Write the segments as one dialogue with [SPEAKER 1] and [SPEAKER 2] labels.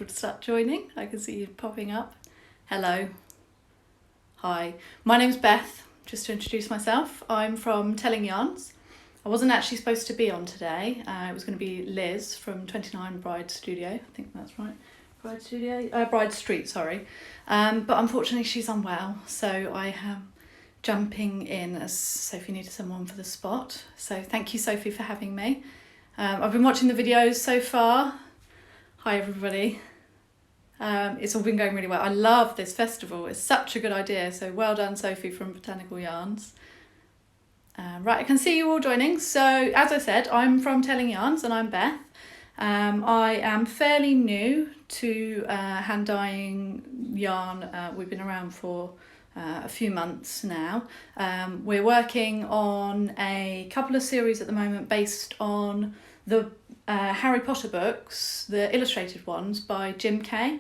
[SPEAKER 1] would start joining. I can see you popping up. Hello. Hi. My name's Beth. Just to introduce myself, I'm from Telling Yarns. I wasn't actually supposed to be on today. It was going to be Liz from 29 Bride Studio. I think that's right. Bride Street, sorry. But unfortunately she's unwell, so I am jumping in as Sophie needed someone for the spot. So thank you, Sophie, for having me. I've been watching the videos so far. Hi everybody. It's all been going really well. I love this festival. It's such a good idea. So well done, Sophie from Botanical Yarns. Right, I can see you all joining. So as I said, I'm from Telling Yarns and I'm Beth. I am fairly new to hand dyeing yarn. We've been around for a few months now. We're working on a couple of series at the moment based on the Harry Potter books, the illustrated ones by Jim Kay.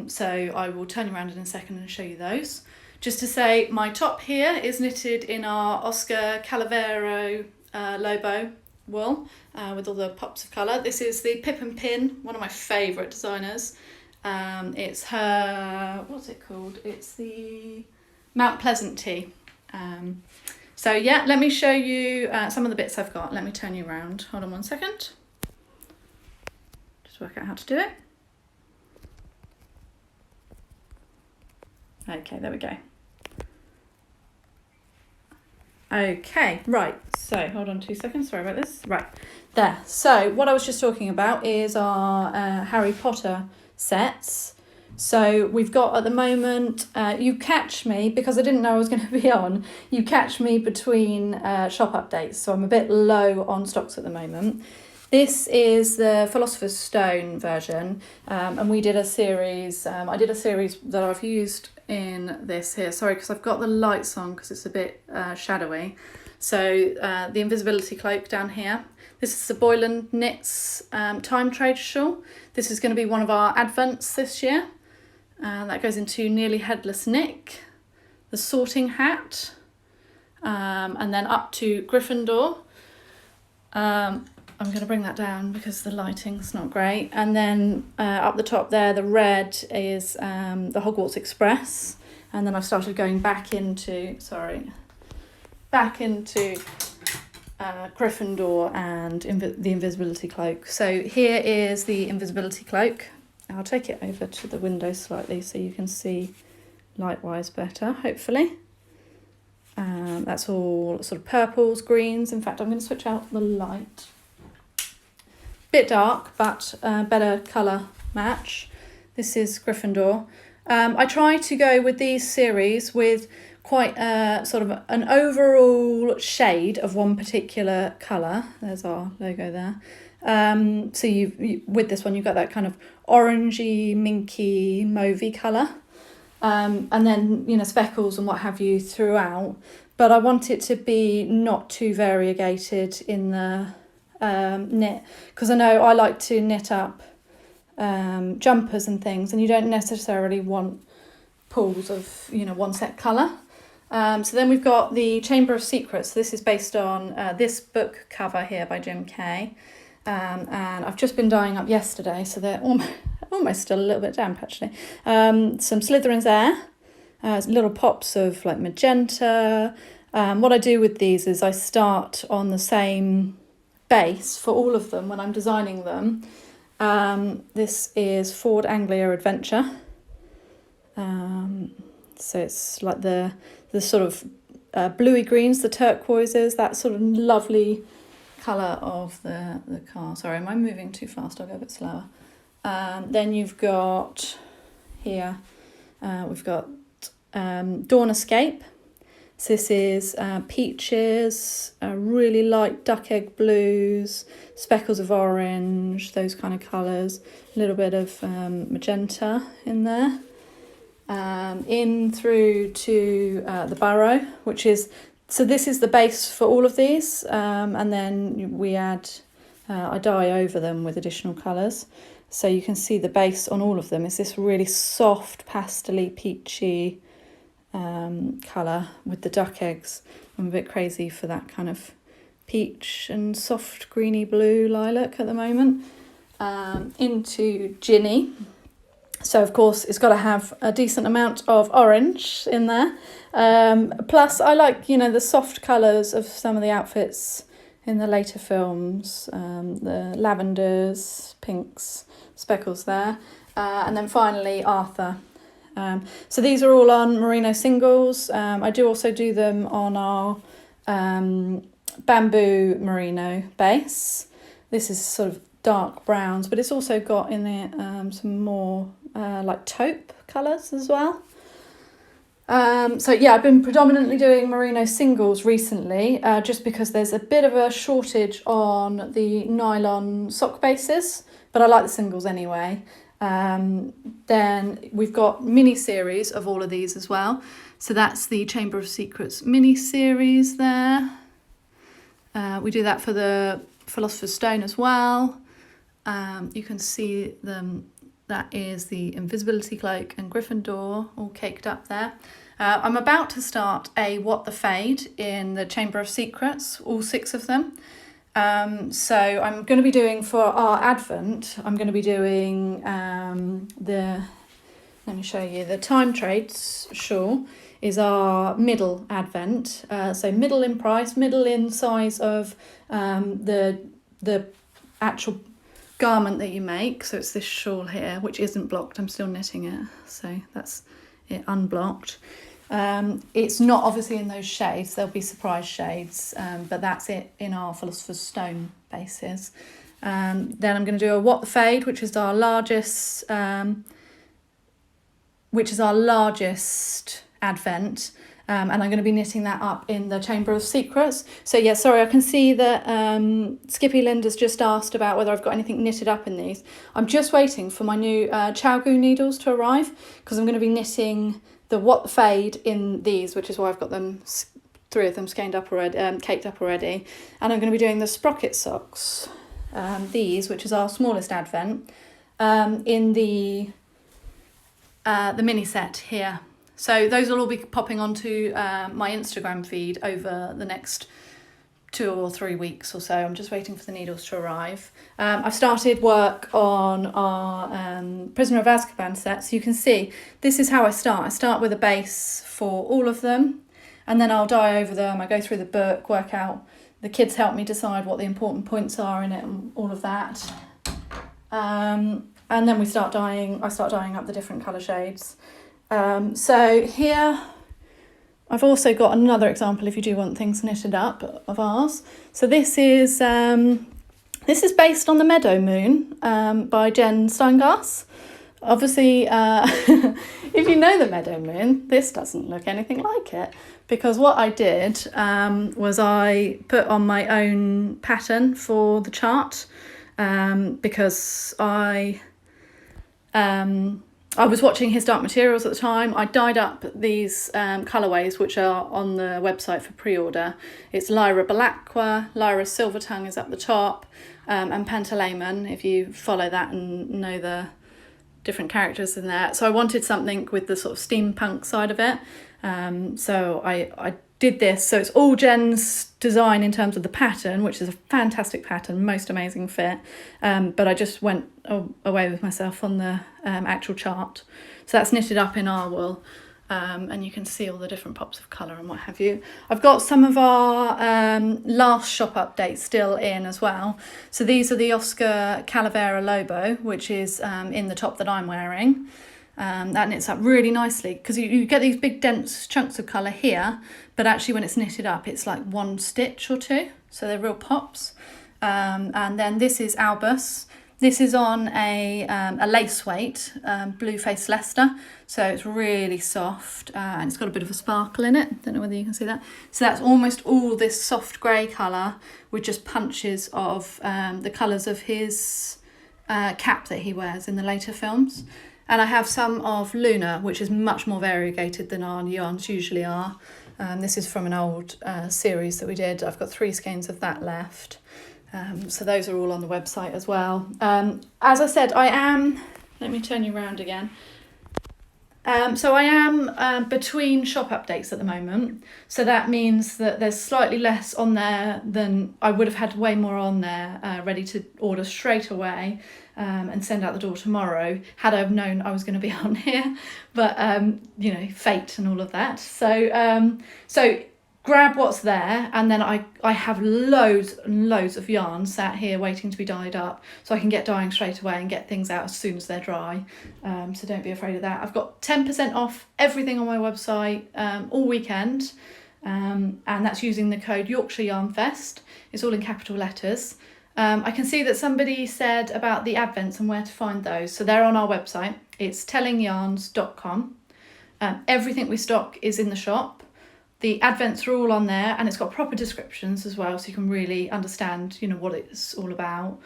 [SPEAKER 1] So I will turn you around in a second and show you those. Just to say, my top here is knitted in our Oscar Calavero Lobo wool with all the pops of colour. This is the Pip and Pin, one of my favourite designers. It's her, what's it called? It's the Mount Pleasant Tea. So yeah, let me show you some of the bits I've got. Let me turn you around. Hold on one second. Just work out how to do it. Okay, there we go. Okay, right, so hold on 2 seconds, sorry about this. Right, there. So what I was just talking about is our Harry Potter sets. So we've got at the moment, you catch me, because I didn't know I was going to be on, you catch me between shop updates, so I'm a bit low on stocks at the moment. This is the Philosopher's Stone version, and we did a series, I did a series that I've used in this here, sorry, because I've got the lights on because it's a bit shadowy. So the invisibility cloak down here. This is the Boylan Knits time trade shawl. This is going to be one of our advents this year. That goes into Nearly Headless Nick, the sorting hat, and then up to Gryffindor. I'm going to bring that down because the lighting's not great. And then up the top there, the red is the Hogwarts Express. And then I've started going back into, Gryffindor and the invisibility cloak. So here is the invisibility cloak. I'll take it over to the window slightly so you can see light-wise better, hopefully. That's all sort of purples, greens. In fact, I'm going to switch out the light. Bit dark, but better colour match. This is Gryffindor. I try to go with these series with quite a sort of an overall shade of one particular colour. There's our logo there. So you with this one you've got that kind of orangey, minky, mauvey colour, and then speckles and what have you throughout. But I want it to be not too variegated in the knit, because I know I like to knit up jumpers and things, and you don't necessarily want pools of one set colour. So then we've got the Chamber of Secrets. This is based on this book cover here by Jim Kay, and I've just been dyeing up yesterday, so they're almost still a little bit damp actually. Some Slytherins there, little pops of like magenta. What I do with these is I start on the same base for all of them when I'm designing them. This is Ford Anglia Adventure. So it's like the sort of bluey greens, the turquoises, that sort of lovely colour of the car. Sorry, am I moving too fast? I'll go a bit slower. Then you've got here, we've got Dawn Escape. So this is peaches, really light duck egg blues, speckles of orange, those kind of colours, a little bit of magenta in there. In through to the Burrow, which is, so this is the base for all of these, and then we add, I dye over them with additional colours. So you can see the base on all of them is this really soft, pastel-y, peachy colour with the duck eggs. I'm a bit crazy for that kind of peach and soft greeny blue lilac at the moment. into Ginny. So of course it's got to have a decent amount of orange in there. Plus I like, the soft colours of some of the outfits in the later films. The lavenders, pinks, speckles there. And then finally Arthur. So these are all on merino singles. I do also do them on our bamboo merino base. This is sort of dark browns, but it's also got in it some more like taupe colours as well. So yeah, I've been predominantly doing merino singles recently, just because there's a bit of a shortage on the nylon sock bases, but I like the singles anyway. Then we've got mini series of all of these as well. So that's the Chamber of Secrets mini series there. We do that for the Philosopher's Stone as well. You can see them. That is the Invisibility Cloak and Gryffindor all caked up there. I'm about to start a What the Fade in the Chamber of Secrets, all 6 of them. So I'm going to be doing for our Advent, I'm going to be doing let me show you, the Time Trades shawl is our middle Advent. So middle in price, middle in size of the actual garment that you make. So it's this shawl here, which isn't blocked. I'm still knitting it, so that's it unblocked. It's not obviously in those shades, there'll be surprise shades, but that's it in our Philosopher's Stone bases. Then I'm going to do a What the Fade, which is our largest Advent. And I'm going to be knitting that up in the Chamber of Secrets. So yeah, sorry, I can see that Skippy Linda's just asked about whether I've got anything knitted up in these. I'm just waiting for my new Chowgoo needles to arrive, because I'm going to be knitting the What the Fade in these, which is why I've got them, 3 of them caked up already. And I'm going to be doing the sprocket socks, these, which is our smallest Advent, in the mini set here. So those will all be popping onto my Instagram feed over the next 2 or 3 weeks or so. I'm just waiting for the needles to arrive. I've started work on our Prisoner of Azkaban set. So you can see, this is how I start. I start with a base for all of them, and then I'll dye over them. I go through the book, work out, the kids help me decide what the important points are in it and all of that. And then we start dyeing. I start dyeing up the different colour shades. So here I've also got another example, if you do want things knitted up, of ours. So this is based on the Meadow Moon by Jen Steinglass. Obviously, if you know the Meadow Moon, this doesn't look anything like it, because what I did was I put on my own pattern for the chart, because I was watching His Dark Materials at the time. I dyed up these colourways, which are on the website for pre-order. It's Lyra Balaqua, Lyra Silvertongue is up the top, and Pantalaimon, if you follow that and know the different characters in there. So I wanted something with the sort of steampunk side of it. So I did this. So it's all Jen's design in terms of the pattern, which is a fantastic pattern, most amazing fit. But I just went away with myself on the actual chart. So that's knitted up in our wool. And you can see all the different pops of colour and what have you. I've got some of our last shop updates still in as well. So these are the Oscar Calavera Lobo, which is in the top that I'm wearing. That knits up really nicely, because you get these big dense chunks of colour here, but actually when it's knitted up it's like 1 stitch or 2, so they're real pops. And then this is Albus. This is on a lace weight, Blue Face Leicester, so it's really soft, and it's got a bit of a sparkle in it. Don't know whether you can see that. So that's almost all this soft grey colour with just punches of the colours of his cap that he wears in the later films. And I have some of Luna, which is much more variegated than our yarns usually are. This is from an old series that we did. I've got 3 skeins of that left. So those are all on the website as well. As I said, I am... Let me turn you around again. So I am between shop updates at the moment. So that means that there's slightly less on there than I would have had, way more on there ready to order straight away. and send out the door tomorrow, had I have known I was going to be on here, but you know, fate and all of that. So grab what's there, and then I have loads and loads of yarn sat here waiting to be dyed up, so I can get dyeing straight away and get things out as soon as they're dry. So don't be afraid of that. I've got 10% off everything on my website all weekend, and that's using the code Yorkshire Yarn Fest. It's all in capital letters. I can see that somebody said about the advents and where to find those, so they're on our website. It's tellingyarns.com. Everything we stock is in the shop. The advents are all on there, and it's got proper descriptions as well, so you can really understand, you know, what it's all about,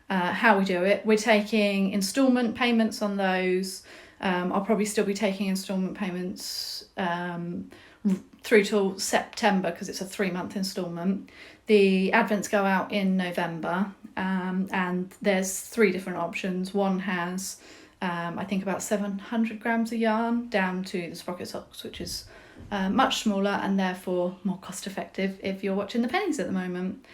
[SPEAKER 1] how we do it. We're taking instalment payments on those. I'll probably still be taking instalment payments through till September, because it's a 3-month instalment. The advents go out in November, and there's 3 different options. One has, I think, about 700 grams of yarn, down to the sprocket socks, which is much smaller and therefore more cost effective if you're watching the pennies at the moment.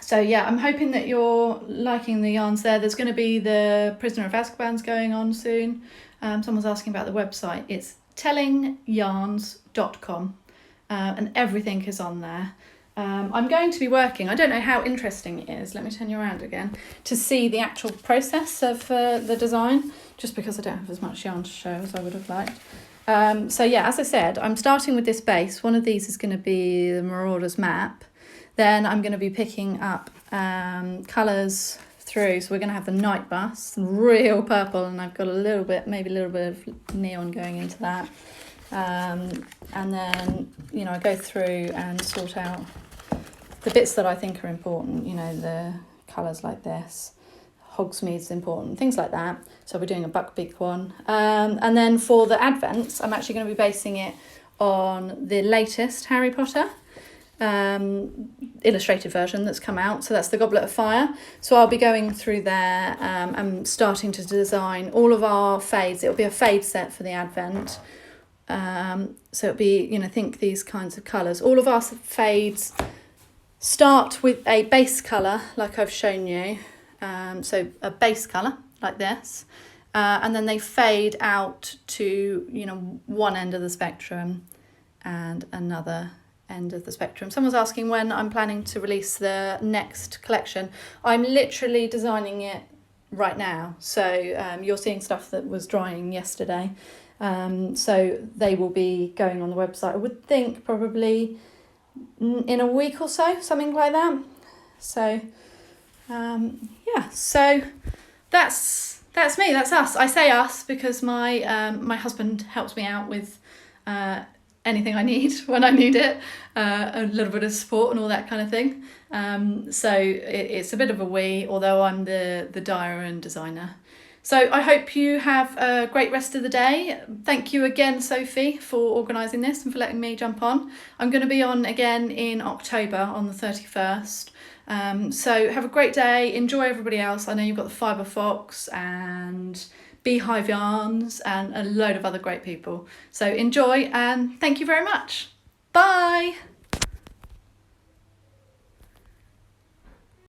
[SPEAKER 1] So yeah, I'm hoping that you're liking the yarns there. There's going to be the Prisoner of Azkaban's going on soon. Someone's asking about the website. It's tellingyarns.com, and everything is on there. I'm going to be working, I don't know how interesting it is, let me turn you around again, to see the actual process of the design, just because I don't have as much yarn to show as I would have liked. So yeah, as I said, I'm starting with this base. One of these is going to be the Marauder's map. Then I'm going to be picking up colours through. So we're going to have the Night Bus, real purple, and I've got maybe a little bit of neon going into that. And then, you know, I go through and sort out the bits that I think are important, you know, the colours like this. Hogsmeade's important, things like that. So we're doing a buckbeak one. And then for the advents, I'm actually going to be basing it on the latest Harry Potter illustrated version that's come out. So that's the Goblet of Fire. So I'll be going through there and starting to design all of our fades. It'll be a fade set for the advent. So it'll be, you know, think these kinds of colours. All of our fades start with a base colour like I've shown you. So a base colour like this, and then they fade out to, you know, one end of the spectrum and another end of the spectrum. Someone's asking when I'm planning to release the next collection. I'm literally designing it right now, so you're seeing stuff that was drying yesterday, so they will be going on the website, I would think probably in a week or so, something like that. So yeah, so that's me, that's us. I say us because my my husband helps me out with anything I need when I need it, a little bit of support and all that kind of thing. So it's a bit of a we, although I'm the dyer and designer. So I hope you have a great rest of the day. Thank you again, Sophie, for organising this and for letting me jump on. I'm going to be on again in October on the 31st. So have a great day, enjoy everybody else. I know you've got the Fibre Fox and Beehive Yarns and a load of other great people. So enjoy, and thank you very much. Bye.